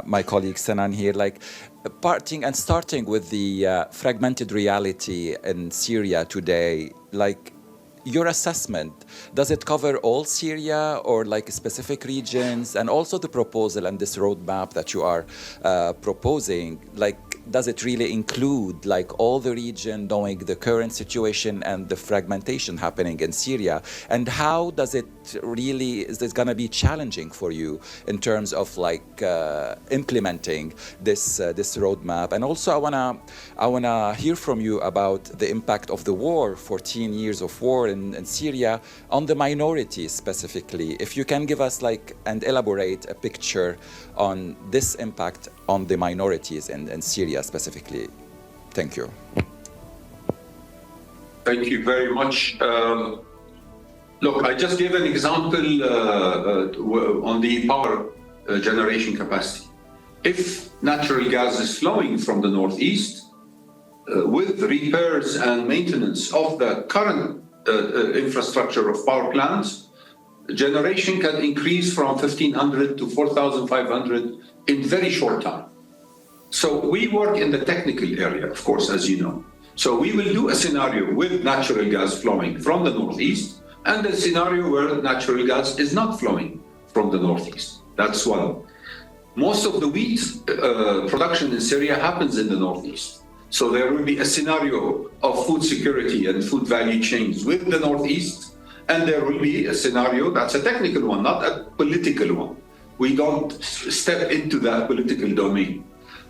my colleague Sanan here, like parting and starting with the fragmented reality in Syria today, like your assessment, does it cover all Syria or like specific regions? And also the proposal and this roadmap that you are proposing, like does it really include like all the region, knowing the current situation and the fragmentation happening in Syria? And how does it really, is this gonna be challenging for you in terms of like implementing this roadmap? And also I wanna hear from you about the impact of the war, 14 years of war in Syria, on the minorities specifically. If you can give us like and elaborate a picture on this impact on the minorities in Syria specifically. Thank you. Thank you very much. Look, I just gave an example on the power generation capacity. If natural gas is flowing from the northeast, with repairs and maintenance of the current infrastructure of power plants, generation can increase from 1,500 to 4,500 in very short time. So we work in the technical area, of course, as you know. So we will do a scenario with natural gas flowing from the northeast and a scenario where natural gas is not flowing from the northeast. That's one. Most of the wheat production in Syria happens in the northeast. So there will be a scenario of food security and food value chains with the northeast, and there will be a scenario that's a technical one, not a political one. We don't step into that political domain.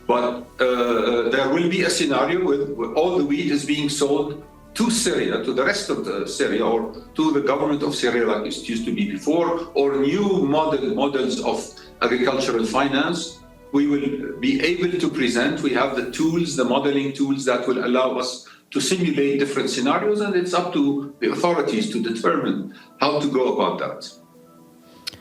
But there will be a scenario where all the wheat is being sold to Syria, to the rest of Syria, or to the government of Syria like it used to be before, or new models of agricultural finance. We will be able to present, we have the tools, the modeling tools that will allow us to simulate different scenarios, and it's up to the authorities to determine how to go about that.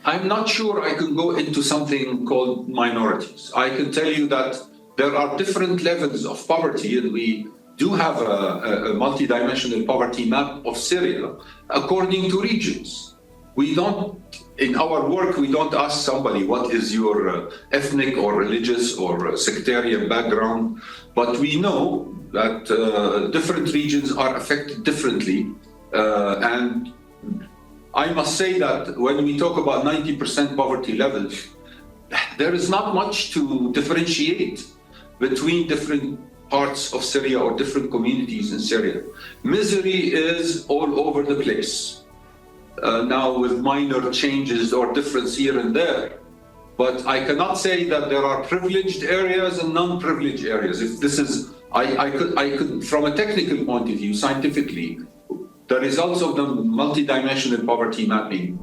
I'm not sure I can go into something called minorities. I can tell you that there are different levels of poverty, and we do have a multidimensional poverty map of Syria according to regions. We don't, in our work, we don't ask somebody what is your ethnic or religious or sectarian background, but we know that different regions are affected differently. And I must say that when we talk about 90% poverty levels, there is not much to differentiate between different parts of Syria or different communities in Syria. Misery is all over the place. Now with minor changes or difference here and there. But I cannot say that there are privileged areas and non-privileged areas. If this is, I could, from a technical point of view, scientifically, the results of the multidimensional poverty mapping